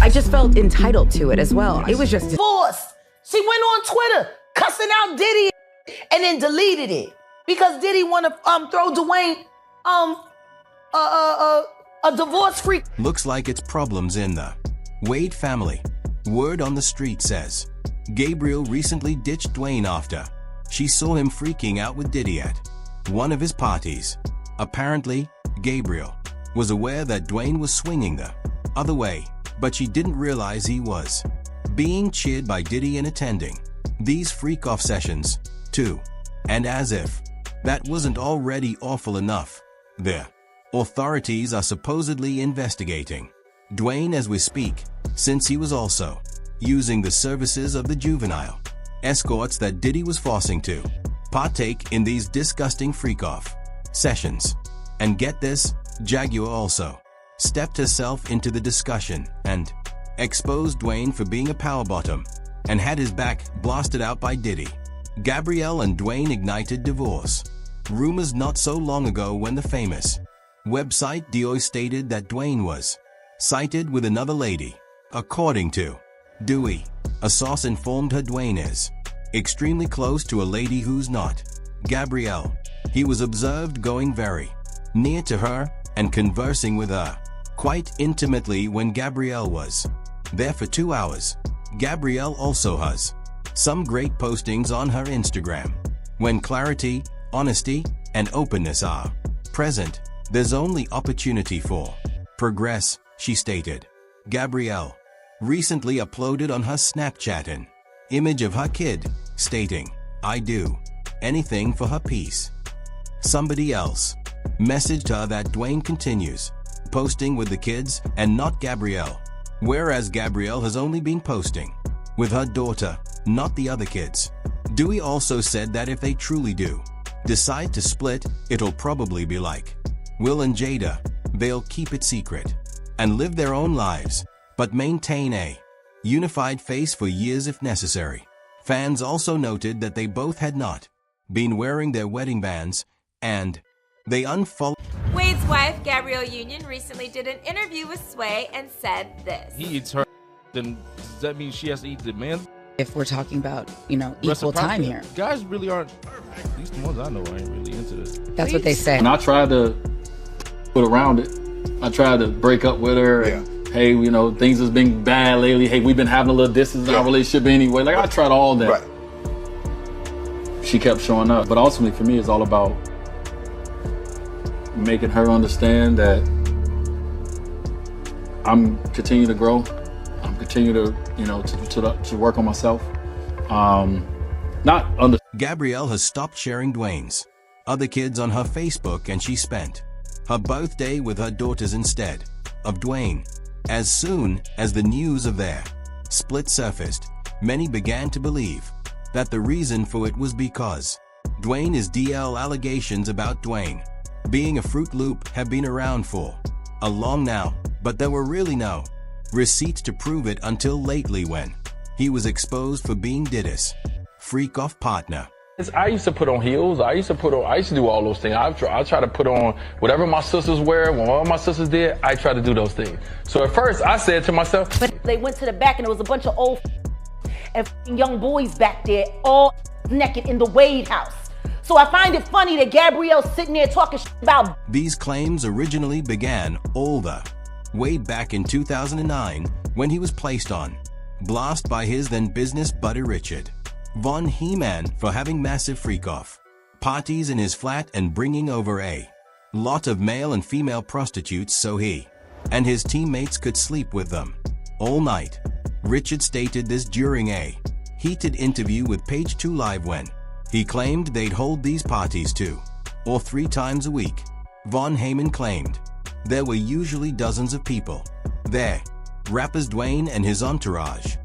I just felt entitled to it as well. It was just divorce. She went on Twitter cussing out Diddy and then deleted it because Diddy want to throw Dwyane a divorce freak. Looks like it's problems in the Wade family. Word on the street says Gabrielle recently ditched Dwyane after she saw him freaking out with Diddy at one of his parties. Apparently, Gabrielle was aware that Dwyane was swinging the other way, but she didn't realize he was being cheered by Diddy in attending these freak-off sessions, too. And as if that wasn't already awful enough, the authorities are supposedly investigating Dwyane as we speak, since he was also using the services of the juvenile escorts that Diddy was forcing to partake in these disgusting freak-off sessions. And get this, Jaguar also stepped herself into the discussion and exposed Dwyane for being a power bottom and had his back blasted out by Diddy. Gabrielle and Dwyane ignited divorce rumors not so long ago when the famous website JayZ stated that Dwyane was sighted with another lady. According to Dewey, a source informed her Dwyane is extremely close to a lady who's not Gabrielle. He was observed going very near to her and conversing with her quite intimately when Gabrielle was there for 2 hours. Gabrielle also has some great postings on her Instagram. When clarity, honesty, and openness are present, there's only opportunity for progress, she stated. Gabrielle recently uploaded on her Snapchat an image of her kid, stating, "I do anything for her peace." Somebody else messaged her that Dwyane continues posting with the kids and not Gabrielle, whereas Gabrielle has only been posting with her daughter, not the other kids. Dewey also said that if they truly do decide to split, it'll probably be like Will and Jada. They'll keep it secret and live their own lives, but maintain a unified face for years if necessary. Fans also noted that they both had not been wearing their wedding bands, and they unfollowed. Wade's wife, Gabrielle Union, recently did an interview with Sway and said this. He eats her, then does that mean she has to eat the man? if we're talking about, you know, equal time here. Guys really aren't, at least the ones I know, ain't really into this. That's what they say. And I tried to put around it. I tried to break up with her. Yeah. And, hey, you know, things has been bad lately. Hey, we've been having a little distance in our relationship anyway. Like, I tried all that. Right. She kept showing up. But ultimately, for me, it's all about making her understand that I'm continuing to grow. I'm continuing to, you know, to work on myself. Gabrielle has stopped sharing Dwyane's other kids on her Facebook, and she spent her birthday with her daughters instead of Dwyane. As soon as the news of their split surfaced, many began to believe that the reason for it was because Dwyane is DL. Allegations about Dwyane being a Fruit Loop have been around for a long now, but there were really no receipts to prove it until lately when he was exposed for being Diddy's freak-off partner. I used to put on heels. I used to do all those things. I try to put on whatever my sisters wear. When all my sisters did, I try to do those things. So at first, I said to myself, but they went to the back and there was a bunch of old and young boys back there, all naked in the Wade house. So I find it funny that Gabrielle's sitting there talking about. These claims originally began all the way back in 2009 when he was placed on blast by his then business buddy Richard Von He-Man for having massive freak-off parties in his flat and bringing over a lot of male and female prostitutes so he and his teammates could sleep with them all night. Richard stated this during a heated interview with Page 2 Live when he claimed they'd hold these parties 2 or 3 times a week. Von Heyman claimed there were usually dozens of people there, rappers Dwyane and his entourage,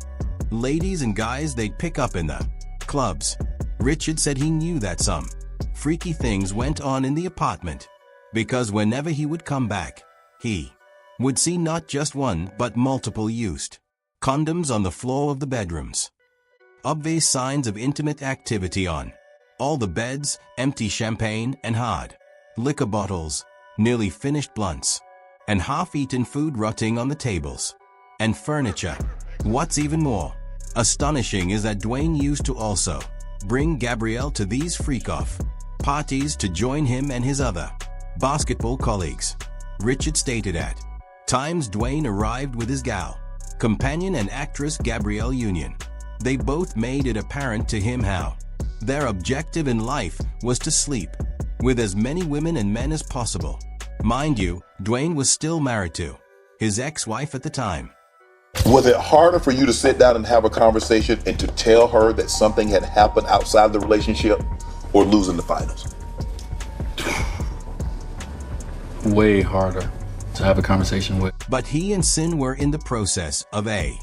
ladies and guys they'd pick up in the clubs. Richard said he knew that some freaky things went on in the apartment because whenever he would come back, he would see not just one but multiple used condoms on the floor of the bedrooms. Obvious signs of intimate activity on all the beds, empty champagne and hard liquor bottles, nearly finished blunts, and half-eaten food rotting on the tables. and furniture. What's even more astonishing is that Dwyane used to also bring Gabrielle to these freak-off parties to join him and his other basketball colleagues. Richard stated at times Dwyane arrived with his gal, companion and actress Gabrielle Union. They both made it apparent to him how their objective in life was to sleep with as many women and men as possible. Mind you, Dwyane was still married to his ex-wife at the time. Was it harder for you to sit down and have a conversation and to tell her that something had happened outside the relationship, or losing the finals? Way harder to have a conversation with. But he and Sin were in the process of a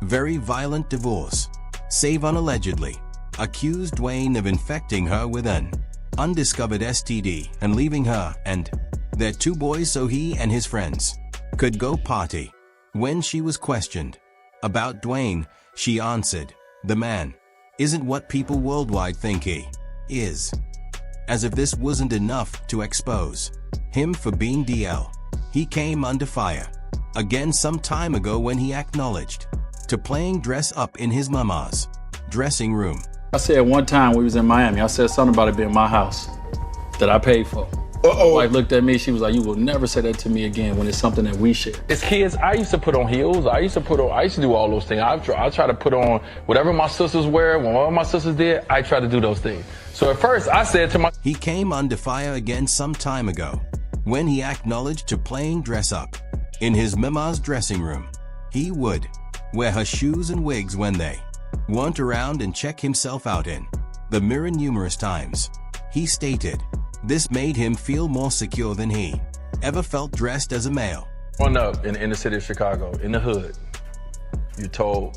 very violent divorce. Savon allegedly accused Dwyane of infecting her with an undiscovered STD and leaving her and their 2 boys so he and his friends could go party. When she was questioned about Dwyane, she answered, "The man isn't what people worldwide think he is." As if this wasn't enough to expose him for being DL, he came under fire again some time ago when he acknowledged to playing dress up in his mama's dressing room. I said one time we was in Miami, I said something about it being my house that I paid for. My wife looked at me, she was like, "You will never say that to me again when it's something that we share." As kids, I used to put on heels. I used to do all those things. I try to put on whatever my sisters wear. When all my sisters did, I try to do those things. So at first, I said to my... He came under fire again some time ago when he acknowledged to playing dress up in his mama's dressing room. He would wear her shoes and wigs when they weren't around and check himself out in the mirror numerous times. He stated this made him feel more secure than he ever felt dressed as a male. Growing up in the inner city of Chicago, in the hood, you're told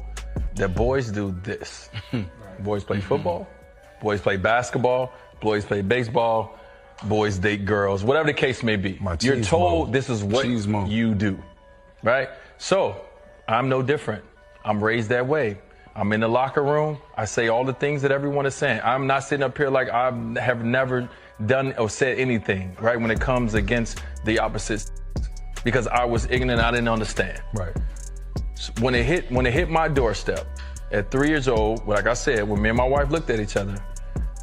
that boys do this. Boys play football, boys play basketball, boys play baseball, boys date girls, whatever the case may be. You're told this is what you do, right? So I'm no different. I'm raised that way. I'm in the locker room. I say all the things that everyone is saying. I'm not sitting up here like I have never done or said anything, right, when it comes against the opposites, because I was ignorant, I didn't understand. Right. So when it hit my doorstep at 3 years old, like I said, when me and my wife looked at each other,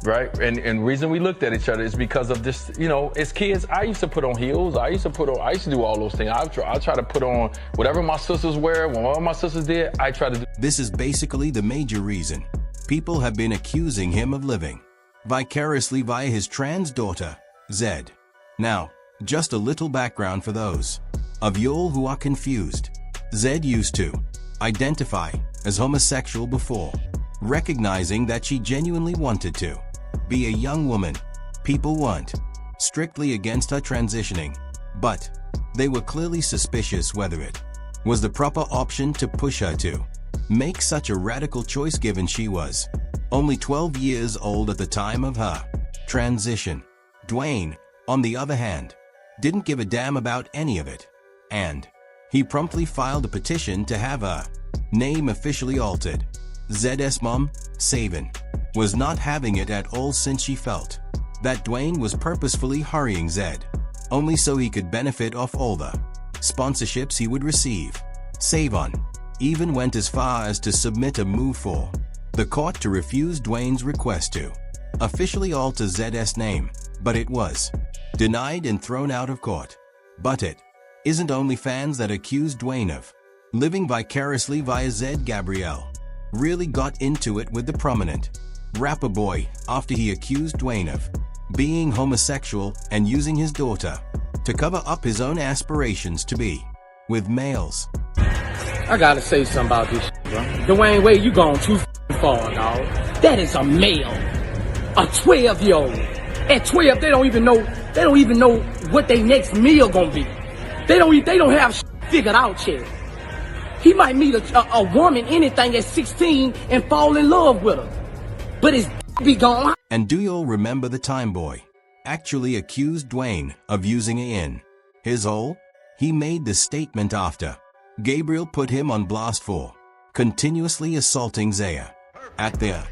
right, and the reason we looked at each other is because of this, you know, as kids, I used to put on heels. I used to do all those things. I try to put on whatever my sisters wear. When all my sisters did, I try to do. This is basically the major reason people have been accusing him of living vicariously via his trans daughter, Zed. Now, just a little background for those of y'all who are confused. Zed used to identify as homosexual before recognizing that she genuinely wanted to be a young woman. People weren't strictly against her transitioning, but they were clearly suspicious whether it was the proper option to push her to make such a radical choice given she was only 12 years old at the time of her transition. Dwyane, on the other hand, didn't give a damn about any of it, and he promptly filed a petition to have her name officially altered. Z's mom, Savon, was not having it at all since she felt that Dwyane was purposefully hurrying Zed only so he could benefit off all the sponsorships he would receive. Savon even went as far as to submit a move for the court to refuse Dwyane's request to officially alter Z's name, but it was denied and thrown out of court. But it isn't only fans that accuse Dwyane of living vicariously via Zed. Gabrielle really got into it with the prominent rapper boy after he accused Dwyane of being homosexual and using his daughter to cover up his own aspirations to be with males. I gotta say something about this shit, bro. Dwyane Wade, you gone too far, dog. That is a male. A 12-year-old. At 12, they don't even know what their next meal gonna be. They don't have shit figured out yet. He might meet a woman, anything, at 16 and fall in love with her. But his be gone. And do y'all remember the time boy actually accused Dwyane of using it in his hole? He made the statement after Gabrielle put him on blast for continuously assaulting Zaya. At the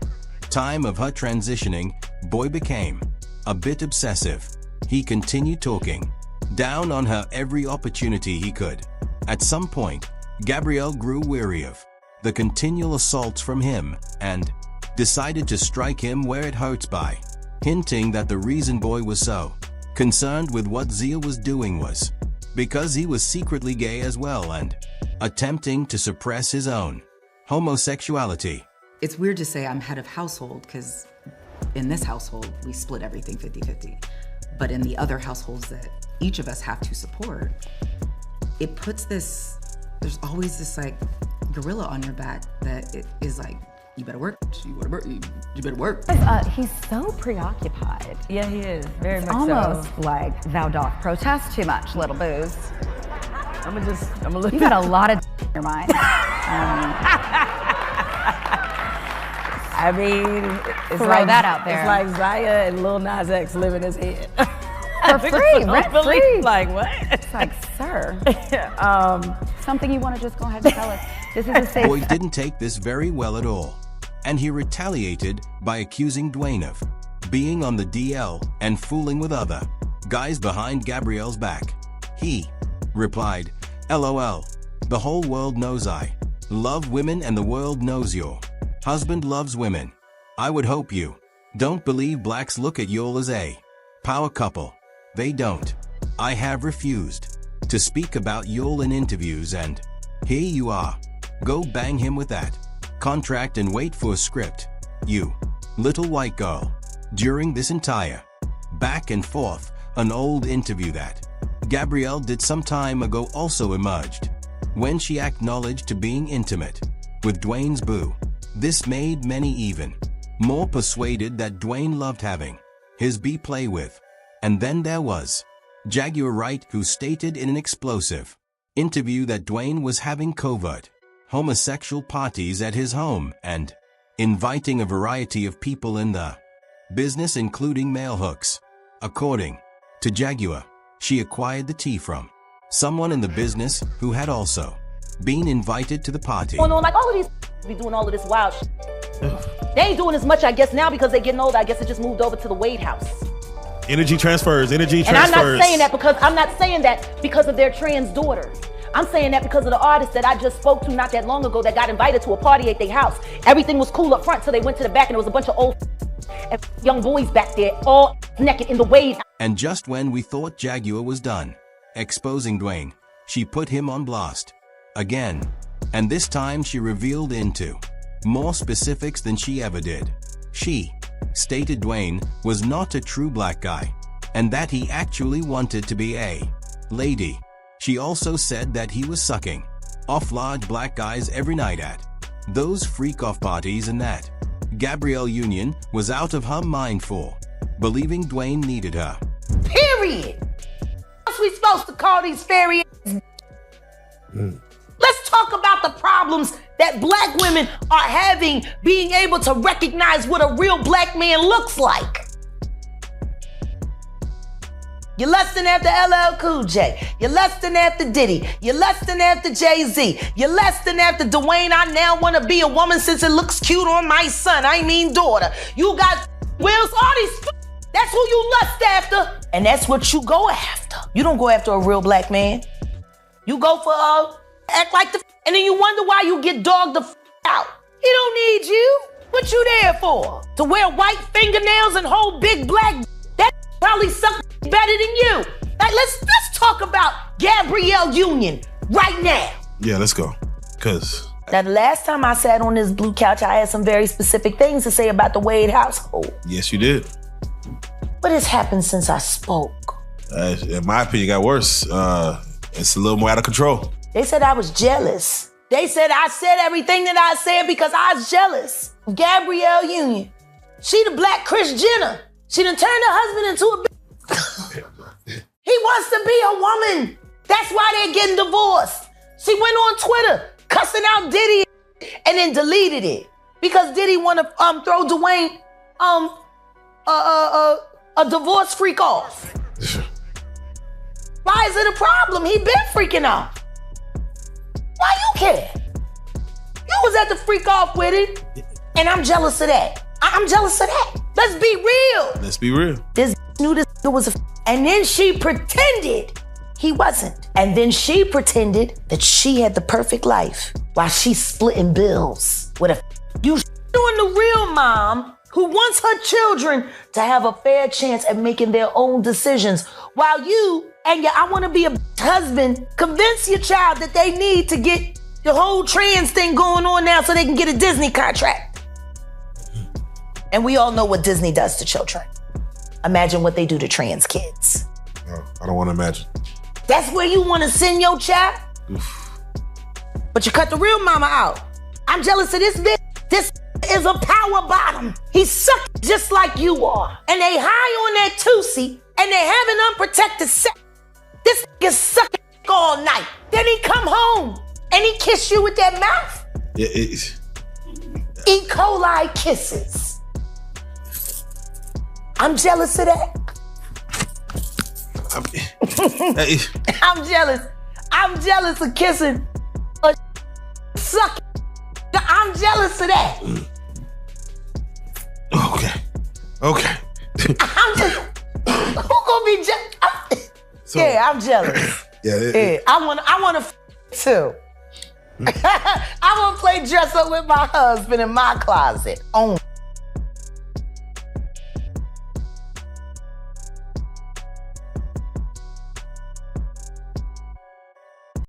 time of her transitioning, boy became a bit obsessive. He continued talking down on her every opportunity he could. At some point, Gabrielle grew weary of the continual assaults from him and decided to strike him where it hurts by hinting that the reason boy was so concerned with what Zia was doing was because he was secretly gay as well and attempting to suppress his own homosexuality. It's weird to say I'm head of household because in this household, we split everything 50-50. But in the other households that each of us have to support, it puts this, there's always this like gorilla on your back that it is like, you better work, you better work, you better work. He's so preoccupied. Yeah, he is, very much Almost so. like thou doth protest too much, little booze. I'm gonna look. You've got a lot of in your mind. I mean, it's Throw like that out there. It's like Zaya and Lil Nas X live in his head. For free, rent free. Like what? It's like, sir, something you want to just go ahead and tell us. This is a safe. Boy didn't take this very well at all, and he retaliated by accusing Dwyane of being on the DL and fooling with other guys behind Gabrielle's back. He replied, LOL, the whole world knows I love women and the world knows your husband loves women. I would hope you don't believe blacks look at y'all as a power couple. They don't. I have refused to speak about y'all in interviews and here you are. Go bang him with that contract and wait for a script, you little white girl. During this entire back and forth, an old interview that Gabrielle did some time ago also emerged when she acknowledged to being intimate with Dwyane's boo. This made many even more persuaded that Dwyane loved having his bee play with. And then there was Jaguar Wright, who stated in an explosive interview that Dwyane was having covert homosexual parties at his home and inviting a variety of people in the business, including male hooks. According to Jaguar, she acquired the tea from someone in the business who had also been invited to the party. Going on like all of these be doing all of this wild shit. They ain't doing as much, I guess, now because they're getting older. I guess it just moved over to the Wade house. Energy transfers. And I'm not saying that because of their trans daughters. I'm saying that because of the artist that I just spoke to not that long ago that got invited to a party at their house. Everything was cool up front, so they went to the back and there was a bunch of old and young boys back there, all naked in the Wade house. And just when we thought Jaguar was done exposing Dwyane, she put him on blast again. And this time she revealed into more specifics than she ever did. She stated Dwyane was not a true black guy and that he actually wanted to be a lady. She also said that he was sucking off large black guys every night at those freak-off parties and that Gabrielle Union was out of her mind for believing Dwyane needed her. Period. What's we supposed to call these fairy? Let's talk about the problems that black women are having being able to recognize what a real black man looks like. You're lusting after LL Cool J. You're lusting after Diddy. You're lusting after JayZ. You're lusting after Dwyane. I now want to be a woman since it looks cute on my son. I mean daughter. You got Wills, all these. That's who you lust after. And that's what you go after. You don't go after a real black man. You go for act like the and then you wonder why you get dogged the out. He don't need you. What you there for? To wear white fingernails and hold big black that probably suck better than you. Like let's talk about Gabrielle Union right now. Yeah, let's go. Cause now the last time I sat on this blue couch, I had some very specific things to say about the Wade household. yes, you did. What has happened since I spoke? In my opinion, it got worse. It's a little more out of control. They said I was jealous. They said I said everything that I said because I was jealous of Gabrielle Union. She the black Kris Jenner. She done turned her husband into a bitch. He wants to be a woman. That's why they're getting divorced. She went on Twitter cussing out Diddy and then deleted it because Diddy want to throw Dwyane a divorce freak off. Why is it a problem? He been freaking off. Why you care? You was at the freak off with it, and I'm jealous of that. I'm jealous of that. Let's be real. Let's be real. This knew this was and then she pretended He wasn't. And then she pretended that she had the perfect life while she's splitting bills with a you doing the real mom who wants her children to have a fair chance at making their own decisions while you and your I want to be a husband convince your child that they need to get the whole trans thing going on now so they can get a Disney contract. And we all know what Disney does to children. Imagine what they do to trans kids. No, I don't want to imagine. That's where you want to send your child? But you cut the real mama out. I'm jealous of this bitch. This is a power bottom. He's sucked just like you are. And they high on that Tootsie and they having unprotected sex. This is sucking all night. Then he come home and he kiss you with that mouth. Yeah, E. coli kisses. I'm jealous of that. I'm jealous. I'm jealous of kissing a sucking. I'm jealous of that. Okay. I'm just, who gonna be jealous? Yeah, I'm jealous. Yeah. I wanna too. I wanna play dress up with my husband in my closet.